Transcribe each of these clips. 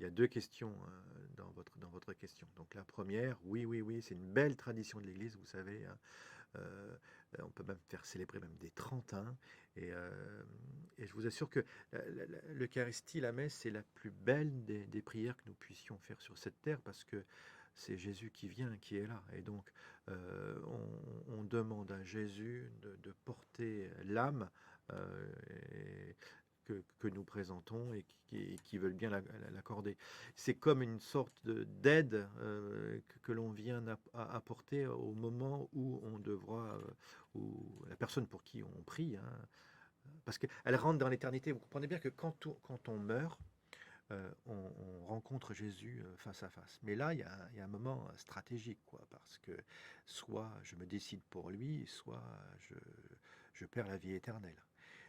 il y a deux questions dans votre question. Donc la première, oui, oui, oui, c'est une belle tradition de l'Église, vous savez, hein. Euh, on peut même faire célébrer même des trentains. Et je vous assure que l'Eucharistie, la messe, c'est la plus belle des prières que nous puissions faire sur cette terre parce que c'est Jésus qui vient, qui est là. Et donc, on demande à Jésus de porter l'âme euh, et- que nous présentons et qui veulent bien l'accorder. C'est comme une sorte d'aide que l'on vient apporter au moment où on devra, où la personne pour qui on prie, hein, parce qu'elle rentre dans l'éternité. Vous comprenez bien que quand on meurt, on rencontre Jésus face à face. Mais là, il y a un moment stratégique, quoi, parce que soit je me décide pour lui, soit je perds la vie éternelle.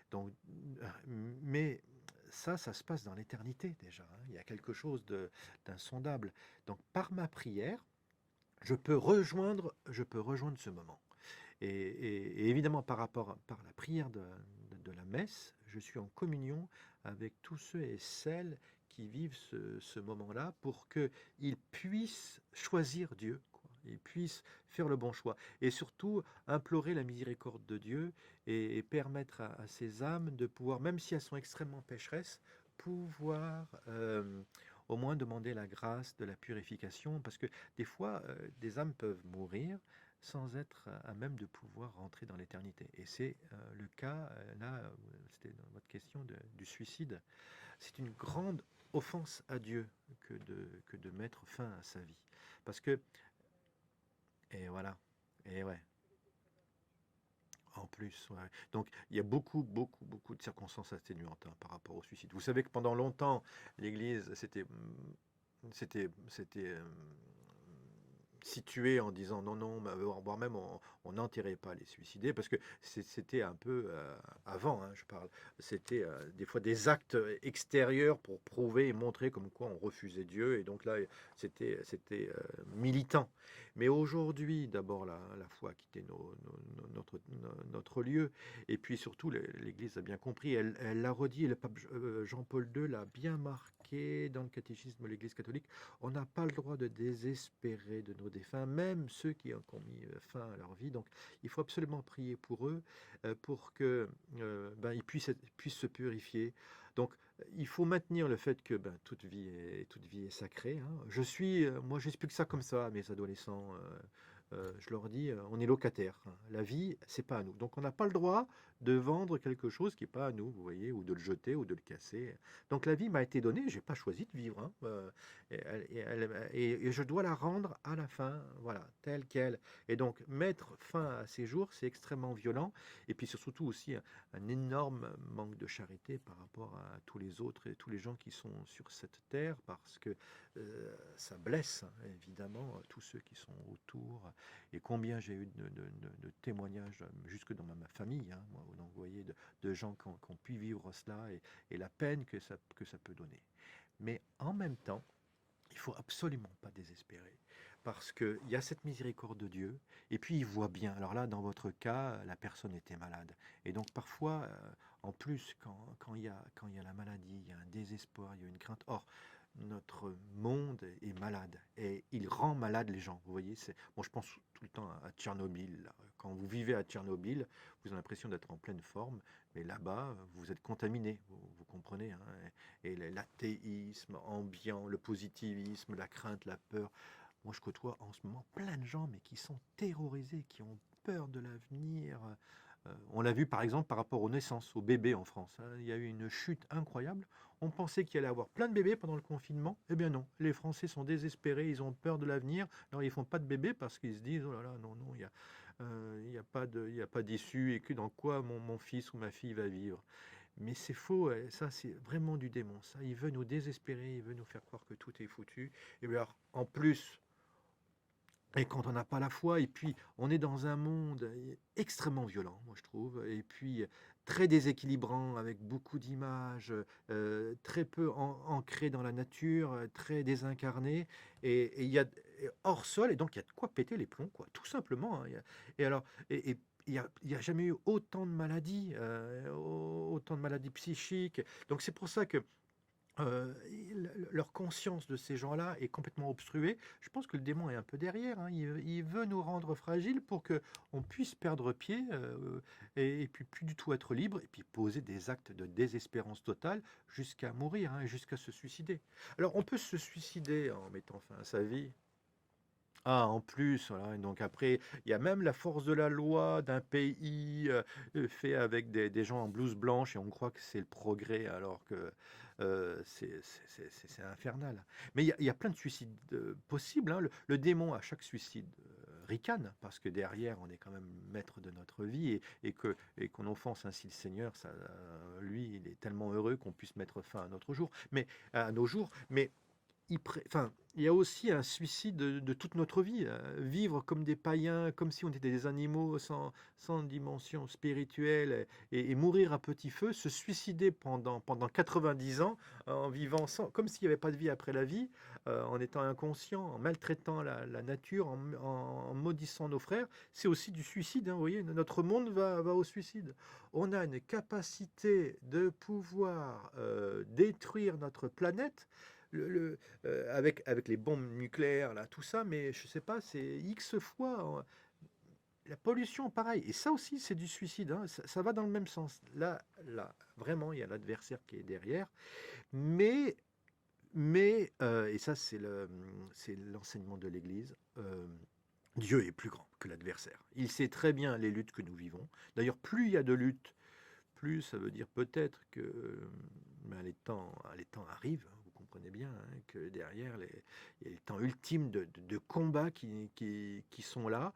Donc, mais ça se passe dans l'éternité déjà, hein. Il y a quelque chose d'insondable. Donc, par ma prière, je peux rejoindre ce moment. Et évidemment, par la prière de la messe, je suis en communion avec tous ceux et celles qui vivent ce moment-là pour qu'ils puissent choisir Dieu, quoi. Ils puissent faire le bon choix. Et surtout, implorer la miséricorde de Dieu et permettre à ces âmes de pouvoir, même si elles sont extrêmement pécheresses, pouvoir au moins demander la grâce de la purification. Parce que des fois, des âmes peuvent mourir sans être à même de pouvoir rentrer dans l'éternité. Et c'est le cas, là, c'était dans votre question du suicide. C'est une grande offense à Dieu que de mettre fin à sa vie. Parce que, et voilà, et ouais, en plus, ouais. Donc il y a beaucoup, beaucoup, beaucoup de circonstances atténuantes hein, par rapport au suicide. Vous savez que pendant longtemps, l'Église, c'était situé en disant non, non, voire même on n'enterrait pas les suicidés, parce que c'était un peu, avant, hein, je parle, c'était des fois des actes extérieurs pour prouver et montrer comme quoi on refusait Dieu, et donc là, c'était militant. Mais aujourd'hui, d'abord, la foi a quitté notre lieu, et puis surtout, l'Église a bien compris, elle l'a redit, et le pape Jean-Paul II l'a bien marqué dans le catéchisme de l'Église catholique. On n'a pas le droit de désespérer de nos défunts, même ceux qui ont mis fin à leur vie. Donc, il faut absolument prier pour eux, pour que ben, puissent se purifier. Donc, il faut maintenir le fait que ben, toute vie est sacrée, hein. Moi, j'explique ça comme ça à mes adolescents. Je leur dis, on est locataire, hein. La vie, c'est pas à nous. Donc, on n'a pas le droit de vendre quelque chose qui n'est pas à nous, vous voyez, ou de le jeter ou de le casser. Donc, la vie m'a été donnée, j'ai pas choisi de vivre, hein. Et je dois la rendre à la fin, voilà, telle qu'elle. Et donc, mettre fin à ces jours, c'est extrêmement violent. Et puis, c'est surtout aussi un énorme manque de charité par rapport à tous les autres et tous les gens qui sont sur cette terre, parce que ça blesse, hein, évidemment, tous ceux qui sont autour. Et combien j'ai eu de témoignages, jusque dans ma famille, hein, moi, donc, vous voyez, de gens qui ont pu vivre cela et la peine que ça peut donner. Mais en même temps, il faut absolument pas désespérer, parce qu'il y a cette miséricorde de Dieu, et puis il voit bien. Alors là, dans votre cas, la personne était malade. Et donc parfois, en plus, quand il y a la maladie, il y a un désespoir, il y a une crainte. Or, notre monde est malade, et il rend malade les gens. Vous voyez, bon, je pense tout le temps à Tchernobyl, là. Quand vous vivez à Tchernobyl, vous avez l'impression d'être en pleine forme, mais là-bas, vous êtes contaminé, vous comprenez, hein. Et l'athéisme ambiant, le positivisme, la crainte, la peur. Moi, je côtoie en ce moment plein de gens, mais qui sont terrorisés, qui ont peur de l'avenir. On l'a vu par exemple par rapport aux naissances, aux bébés en France, hein. Il y a eu une chute incroyable. On pensait qu'il allait y avoir plein de bébés pendant le confinement. Eh bien non, les Français sont désespérés, ils ont peur de l'avenir. Alors ils font pas de bébés parce qu'ils se disent, oh là là, non, non, il y a pas d'issue, et que dans quoi mon fils ou ma fille va vivre. Mais c'est faux, ça c'est vraiment du démon. Ça, il veut nous désespérer, il veut nous faire croire que tout est foutu. Et bien alors, en plus, et quand on n'a pas la foi, et puis on est dans un monde extrêmement violent, moi je trouve, et puis très déséquilibrant, avec beaucoup d'images, très peu ancré dans la nature, très désincarné, et il y a hors sol, et donc il y a de quoi péter les plombs, quoi, tout simplement, hein. Et alors, il y a jamais eu autant de maladies psychiques. Donc c'est pour ça que Leur conscience de ces gens-là est complètement obstruée. Je pense que le démon est un peu derrière, hein. Il veut nous rendre fragiles pour que on puisse perdre pied et puis plus du tout être libre et puis poser des actes de désespérance totale jusqu'à mourir, hein, jusqu'à se suicider. Alors on peut se suicider en mettant fin à sa vie. Ah, en plus, voilà, et donc après, il y a même la force de la loi d'un pays fait avec des gens en blouse blanche et on croit que c'est le progrès alors que c'est infernal. Mais il y a plein de suicides possibles, hein. Le démon à chaque suicide ricane parce que derrière, on est quand même maître de notre vie et qu'on offense ainsi le Seigneur, ça, lui, il est tellement heureux qu'on puisse mettre fin à notre jour, mais à nos jours. Mais enfin, il y a aussi un suicide de toute notre vie, vivre comme des païens, comme si on était des animaux sans dimension spirituelle et mourir à petit feu, se suicider pendant 90 ans en vivant comme s'il n'y avait pas de vie après la vie, en étant inconscient, en maltraitant la nature, en maudissant nos frères, c'est aussi du suicide, hein, vous voyez, notre monde va au suicide. On a une capacité de pouvoir détruire notre planète avec les bombes nucléaires, là, tout ça, mais je sais pas, c'est X fois. La pollution, pareil. Et ça aussi, c'est du suicide, hein. Ça va dans le même sens. Là, vraiment, il y a l'adversaire qui est derrière. Mais, et ça, c'est l'enseignement de l'Église. Dieu est plus grand que l'adversaire. Il sait très bien les luttes que nous vivons. D'ailleurs, plus il y a de luttes, plus ça veut dire peut-être que ben, les temps arrivent, hein, vous comprenez bien, hein, que derrière, il y a les temps ultimes de combats qui sont là.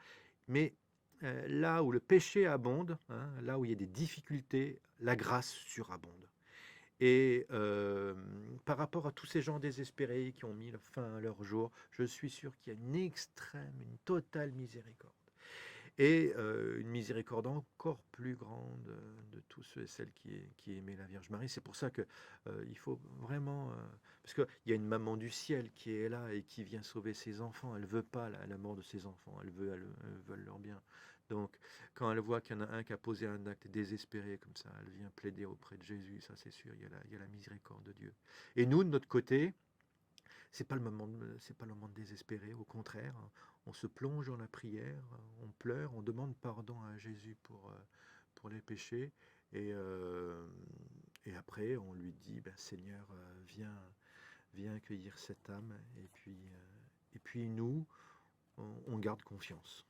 Mais là où le péché abonde, hein, là où il y a des difficultés, la grâce surabonde. Et par rapport à tous ces gens désespérés qui ont mis fin à leur jour, je suis sûr qu'il y a une extrême, une totale miséricorde et une miséricorde encore plus grande de tous ceux et celles qui aimaient la Vierge Marie. C'est pour ça que il faut vraiment, parce qu'il y a une maman du ciel qui est là et qui vient sauver ses enfants. Elle veut pas la mort de ses enfants, elle veut leur bien. Donc, quand elle voit qu'il y en a un qui a posé un acte désespéré comme ça, elle vient plaider auprès de Jésus, ça c'est sûr, il y a la miséricorde de Dieu. Et nous, de notre côté, c'est pas le moment de désespérer, au contraire, on se plonge dans la prière, on pleure, on demande pardon à Jésus pour les péchés, et, euh, et après on lui dit, ben, Seigneur, viens accueillir cette âme, et puis nous, on garde confiance.